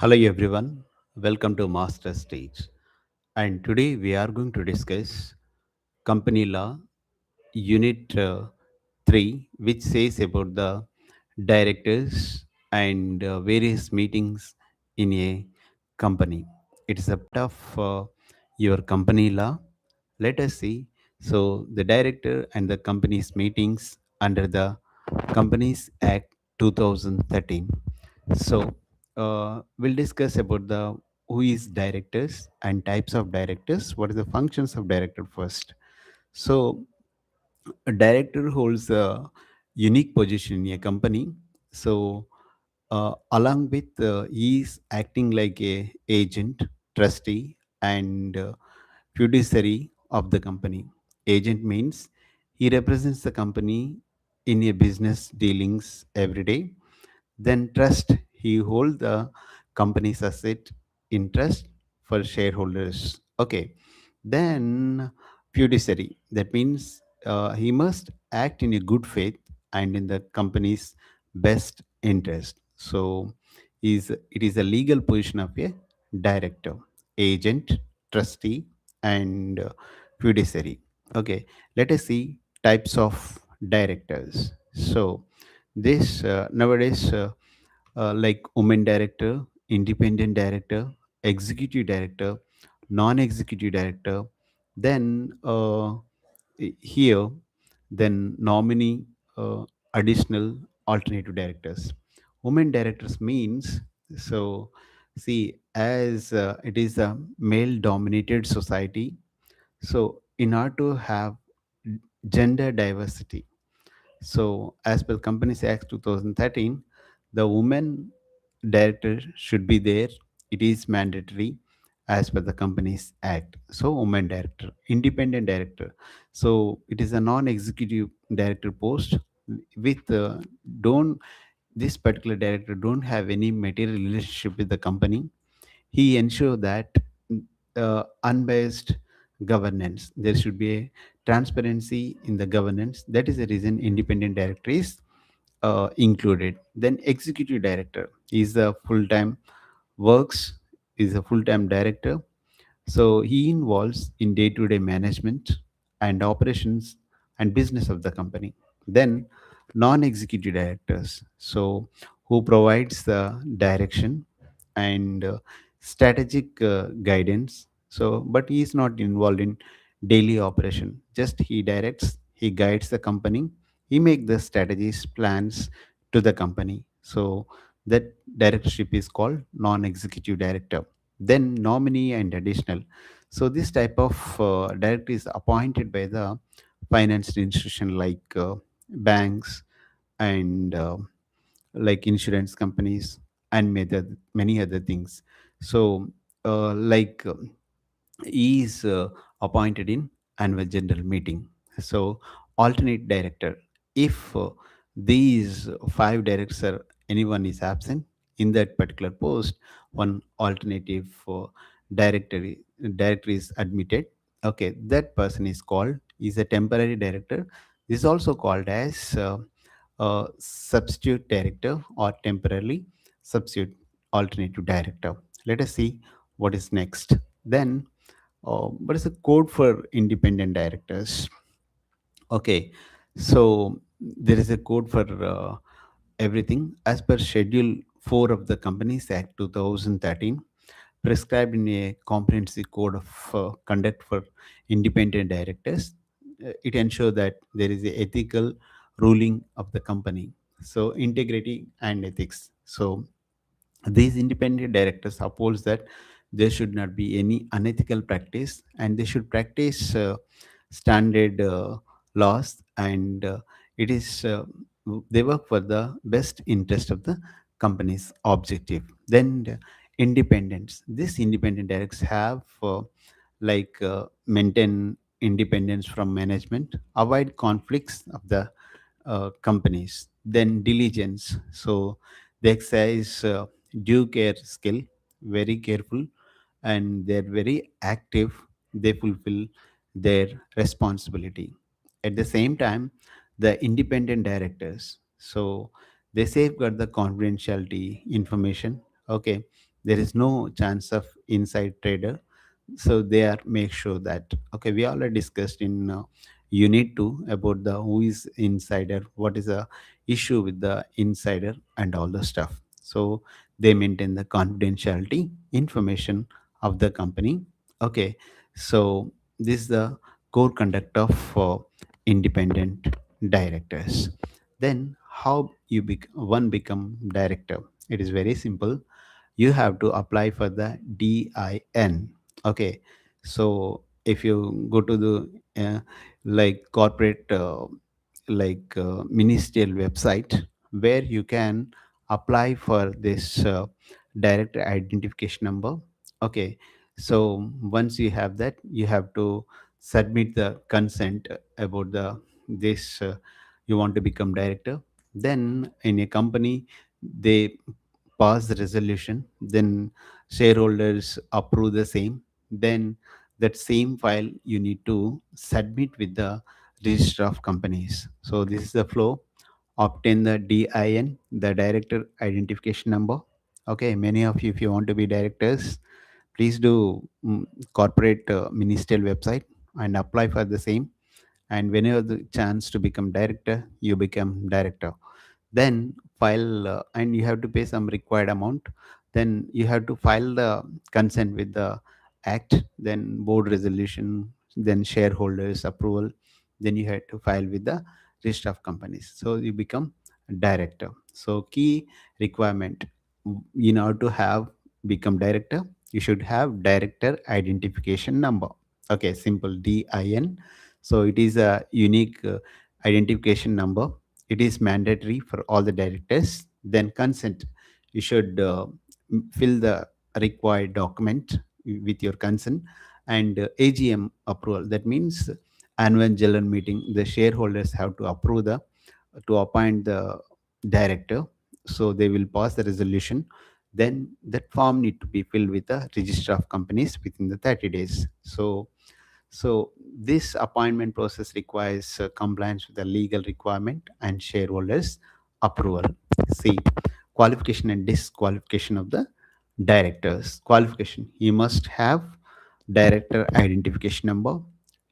Hello everyone, welcome to Master Stage. And today we are going to discuss Company Law Unit 3, which says about the directors and various meetings in a company. It is a part of your company law. Let us see. So, the director and the company's meetings under the Companies Act 2013. So, we'll discuss about the who is directors and types of directors. What is the functions of director first? So, a director holds a unique position in a company. So, along with he is acting like a agent, trustee, and fiduciary of the company. Agent means he represents the company in a business dealings every day. Then trust, he hold the company's asset in trust for shareholders. Okay. Then fiduciary, that means he must act in a good faith and in the company's best interest. So it is a legal position of a director, agent, trustee, and fiduciary. Okay, let us see types of directors. So this nowadays like women director, independent director, executive director, non-executive director, then here, then nominee, additional alternative directors. Women directors means, so see, as it is a male dominated society, so in order to have gender diversity, so, as per Companies Act 2013, the woman director should be there. It is mandatory as per the Companies Act. So, woman director, independent director. So, it is a non-executive director post with don't this particular director don't have any material relationship with the company. He ensure that unbiased governance, there should be a transparency in the governance. That is the reason independent director is included. Then executive director is a full-time works, is a full-time director, so he involves in day-to-day management and operations and business of the company. Then non-executive directors, so who provides the direction and strategic guidance. So, but he is not involved in daily operation. Just he directs, he guides the company, he make the strategies, plans to the company. So that directorship is called non-executive director. Then nominee and additional. So this type of director is appointed by the financial institution like banks and like insurance companies and many other things. So like he is appointed in annual general meeting. So alternate director, if these five directors are anyone is absent in that particular post, one alternative director is admitted. Okay, that person is called is a temporary director. This is also called as substitute director or temporarily substitute alternative director. Let us see what is next. Then what is the code for independent directors? Okay, so there is a code for everything as per Schedule 4 of the Companies Act 2013, prescribed in a comprehensive code of conduct for independent directors. It ensures that there is a ethical ruling of the company. So integrity and ethics. So these independent directors upholds that there should not be any unethical practice and they should practice standard laws and it is they work for the best interest of the company's objective. Then independence, these independent directors have maintain independence from management, avoid conflicts of the companies. Then diligence, so they exercise due care skill, very careful, and they're very active. They fulfill their responsibility. At the same time, the independent directors, so they safeguard the confidentiality information. Okay, there is no chance of inside trader. So they are make sure that, okay, we already discussed in unit 2 about the who is insider, what is the issue with the insider and all the stuff. So they maintain the confidentiality information of the company. Okay, so this is the core conduct of independent directors. Then how one become director? It is very simple. You have to apply for the DIN. Okay, so if you go to the like corporate ministerial website, where you can apply for this director identification number. Okay, so once you have that, you have to submit the consent about the this you want to become director. Then in a company, they pass the resolution, then shareholders approve the same, then that same file you need to submit with the register of companies. So this is the flow. Obtain the DIN, the director identification number. Okay, many of you, if you want to be directors, please do corporate ministerial website and apply for the same. And whenever the chance to become director, you become director. Then file and you have to pay some required amount. Then you have to file the consent with the act, then board resolution, then shareholders approval, then you have to file with the register of companies, so you become director. So key requirement, in order to have become director, you should have director identification number. Okay, simple DIN. So it is a unique identification number. It is mandatory for all the directors. Then consent, you should fill the required document with your consent. And AGM approval, that means annual general meeting, the shareholders have to approve the to appoint the director. So they will pass the resolution. Then that form need to be filled with the register of companies within the 30 days. So this appointment process requires compliance with the legal requirement and shareholders approval. See, qualification and disqualification of the directors. Qualification, he must have director identification number,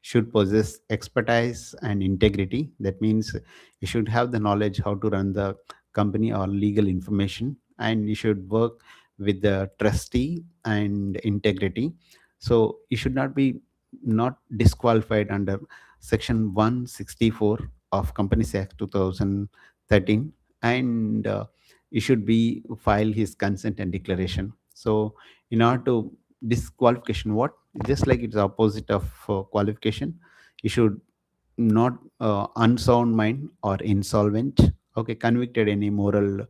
should possess expertise and integrity. That means you should have the knowledge how to run the company or legal information, and you should work with the trustee and integrity. So you should not be not disqualified under section 164 of Companies Act 2013. And he should be file his consent and declaration. So in order to disqualification, what, just like it's opposite of qualification, you should not unsound mind or insolvent. Okay, convicted any moral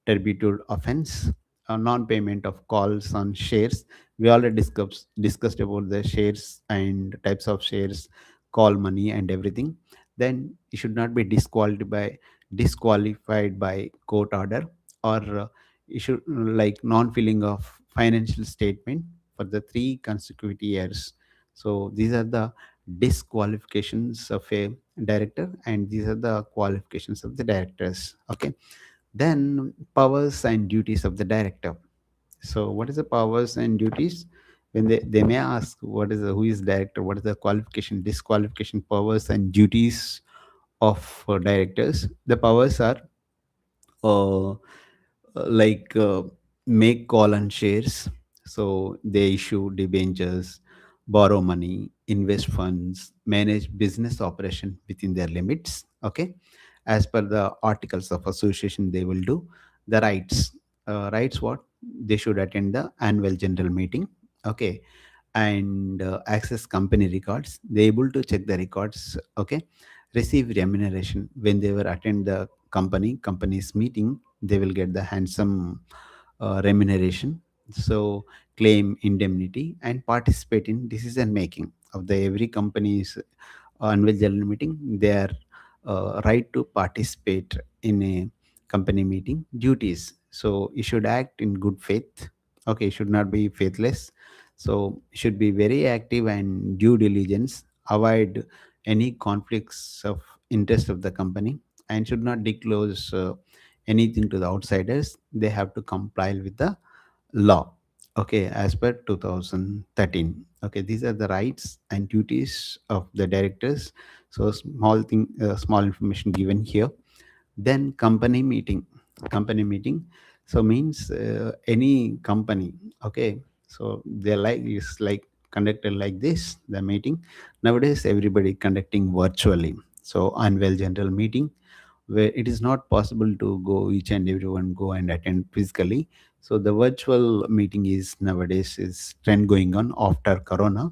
turpitude offense, non-payment of calls on shares. We already discussed about the shares and types of shares, call money and everything. Then you should not be disqualified by court order, or you should like non-filling of financial statement for the 3 consecutive years. So these are the disqualifications of a director, and these are the qualifications of the directors. Okay, then powers and duties of the director. So what is the powers and duties? When they may ask what is the, who is director, what is the qualification, disqualification, powers and duties of directors. The powers are uh, like make call on shares. So they issue debentures, borrow money, invest funds, manage business operation within their limits. Okay, as per the articles of association, they will do the rights. Rights, what, they should attend the annual general meeting. Okay, and access company records. They able to check the records. Okay, receive remuneration when they were attend the company's meeting. They will get the handsome remuneration. So claim indemnity and participate in decision making of the every company's annual general meeting. They are right to participate in a company meeting. Duties, so you should act in good faith. Okay, you should not be faithless. So you should be very active and due diligence, avoid any conflicts of interest of the company, and should not disclose anything to the outsiders. They have to comply with the law. Okay, as per 2013. Okay, these are the rights and duties of the directors. So small thing, small information given here. Then company meeting. So means any company. Okay, so they like is like conducted like this. The meeting nowadays everybody conducting virtually. So annual general meeting where it is not possible to go each and everyone go and attend physically. So the virtual meeting is nowadays is trend going on after corona.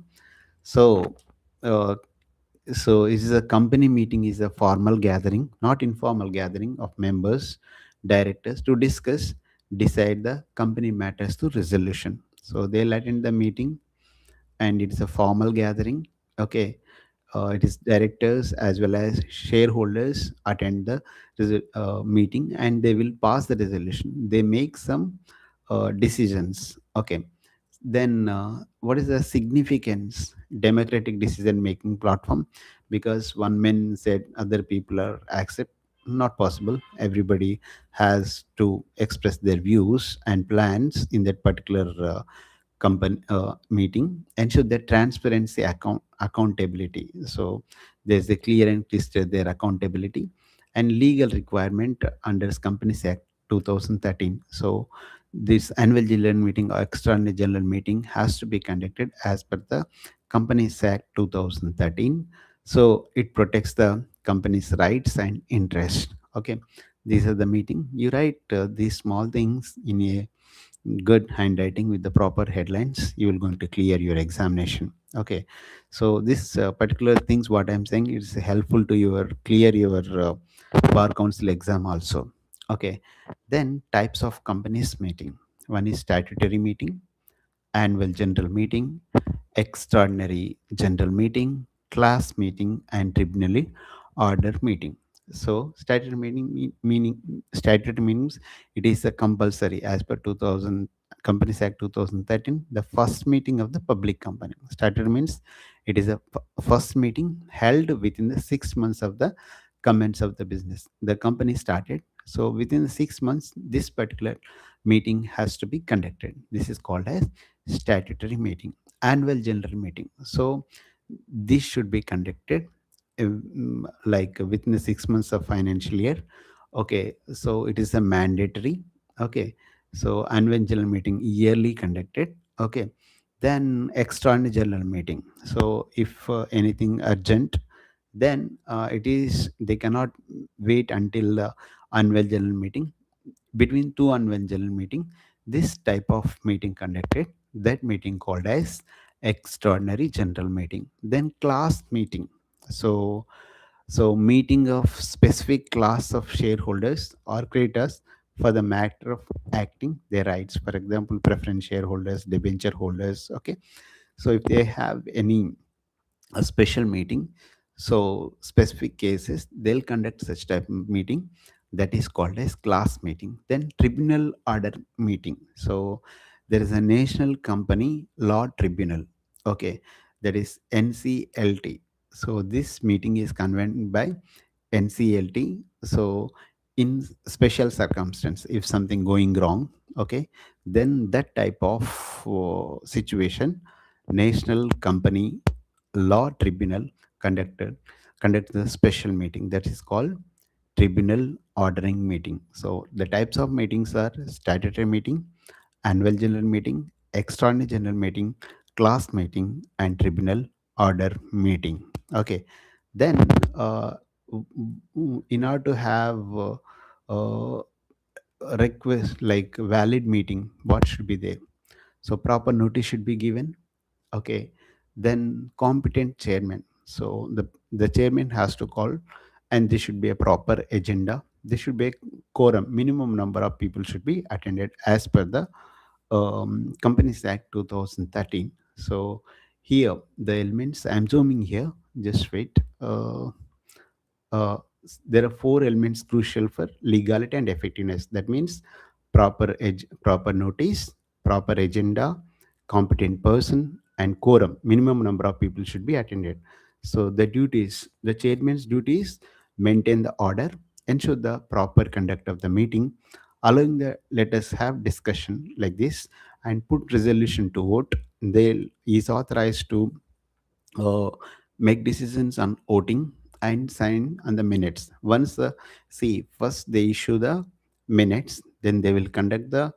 So uh, so it is a company meeting is a formal gathering, not informal gathering of members, directors to discuss, decide the company matters to resolution. So they'll attend the meeting and it's a formal gathering. Okay, it is directors as well as shareholders attend the meeting and they will pass the resolution. They make some decisions. Okay, then what is the significance democratic decision making platform? Because one man said other people are accept, not possible. Everybody has to express their views and plans in that particular company meeting. Ensure the transparency, accountability. So there's a clear and crystal there accountability and legal requirement under companies act 2013. So this annual general meeting or extraordinary general meeting has to be conducted as per the companies act 2013. So it protects the company's rights and interest. Okay, these are the meeting. You write these small things in a good handwriting with the proper headlines, you will going to clear your examination. Okay, so this particular things what I'm saying is helpful to your clear your bar council exam also. Okay, then types of companies meeting. One is statutory meeting, annual general meeting, extraordinary general meeting, class meeting, and tribunal order meeting. So statutory meeting meaning statutory means it is a compulsory as per 2000 Companies Act 2013, the first meeting of the public company. Statutory means it is a first meeting held within the 6 months of the commence of the business. The company started, so within the 6 months, this particular meeting has to be conducted. This is called as statutory meeting. Annual general meeting, so this should be conducted like within the 6 months of financial year. Okay, so it is a mandatory. Okay, so annual general meeting yearly conducted. Okay, then extraordinary general meeting. So if anything urgent, then it is they cannot wait until the annual general meeting. Between two annual general meeting, this type of meeting conducted, that meeting called as extraordinary general meeting. Then class meeting. So meeting of specific class of shareholders or creditors for the matter of acting their rights. For example, preference shareholders, debenture holders. Okay, so if they have any a special meeting, so specific cases they'll conduct such type of meeting, that is called as class meeting. Then tribunal order meeting. So there is a national company law tribunal. Okay, that is NCLT. So this meeting is convened by NCLT. So in special circumstance, if something going wrong, okay, then that type of situation, national company law tribunal conducted conducts a special meeting, that is called tribunal ordering meeting. So the types of meetings are statutory meeting, annual general meeting, extraordinary general meeting, class meeting, and tribunal order meeting. Okay, then in order to have request like valid meeting, what should be there? So proper notice should be given. Okay, then competent chairman. So the chairman has to call, and there should be a proper agenda. There should be a quorum. Minimum number of people should be attended as per the Companies Act 2013. So here the elements I'm zooming here. Just wait. There are four elements crucial for legality and effectiveness. That means proper notice, proper agenda, competent person, and quorum. Minimum number of people should be attended. So the chairman's duties: maintain the order, ensure the proper conduct of the meeting, allowing the let us have discussion like this and put resolution to vote. They is authorized to uh, make decisions on voting and sign on the minutes. Once the see first they issue the minutes, then they will conduct the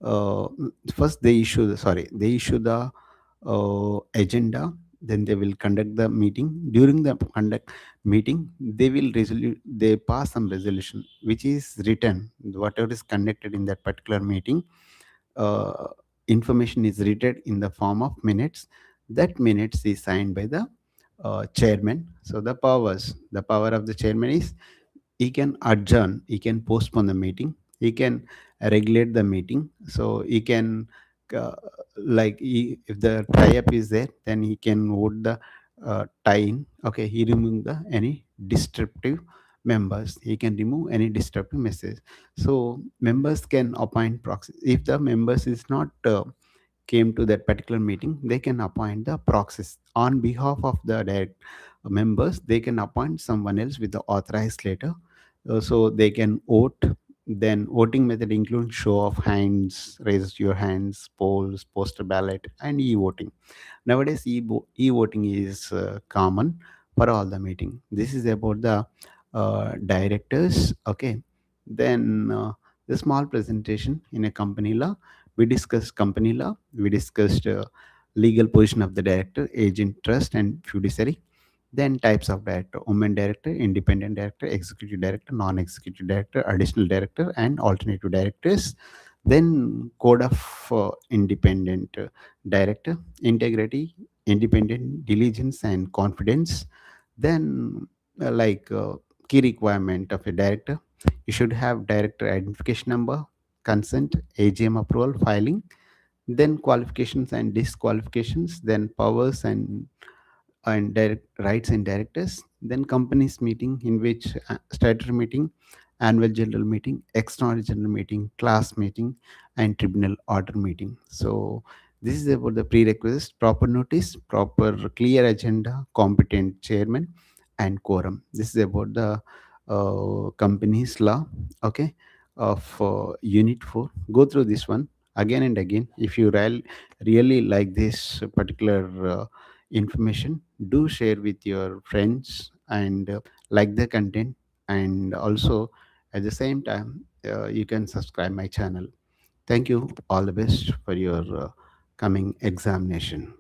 uh, first they issue the sorry they issue the agenda. Then they will conduct the meeting. During the conduct meeting, they pass some resolution which is written. Whatever is conducted in that particular meeting, uh, information is written in the form of minutes. That minutes is signed by the chairman. So the power of the chairman is he can adjourn, he can postpone the meeting, he can regulate the meeting. So he can uh, if the tie-up is there, then he can vote the tie-in. Okay, he remove the any disruptive members. He can remove any disruptive message. So members can appoint proxy. If the members is not came to that particular meeting, they can appoint the proxies on behalf of the direct members. They can appoint someone else with the authorized letter, so they can vote. Then voting method includes show of hands, raise your hands, polls, postal ballot, and e-voting. Nowadays, e-voting is common for all the meeting. This is about the directors. Okay, then the small presentation in a company law. We discussed company law. We discussed legal position of the director, agent, trust, and fiduciary. Then types of director: woman director, independent director, executive director, non-executive director, additional director, and alternative directors. Then code of independent director: integrity, independent, diligence, and confidence. Then key requirement of a director: you should have director identification number, consent, AGM approval, filing. Then qualifications and disqualifications. Then powers and direct rights and directors. Then companies meeting, in which statutory meeting, annual general meeting, extraordinary general meeting, class meeting, and tribunal order meeting. So this is about the prerequisites: proper notice, proper clear agenda, competent chairman, and quorum. This is about the company's law. Okay, of unit 4. Go through this one again and again. If you really like this particular information, do share with your friends and like the content. And also at the same time, you can subscribe my channel. Thank you. All the best for your coming examination.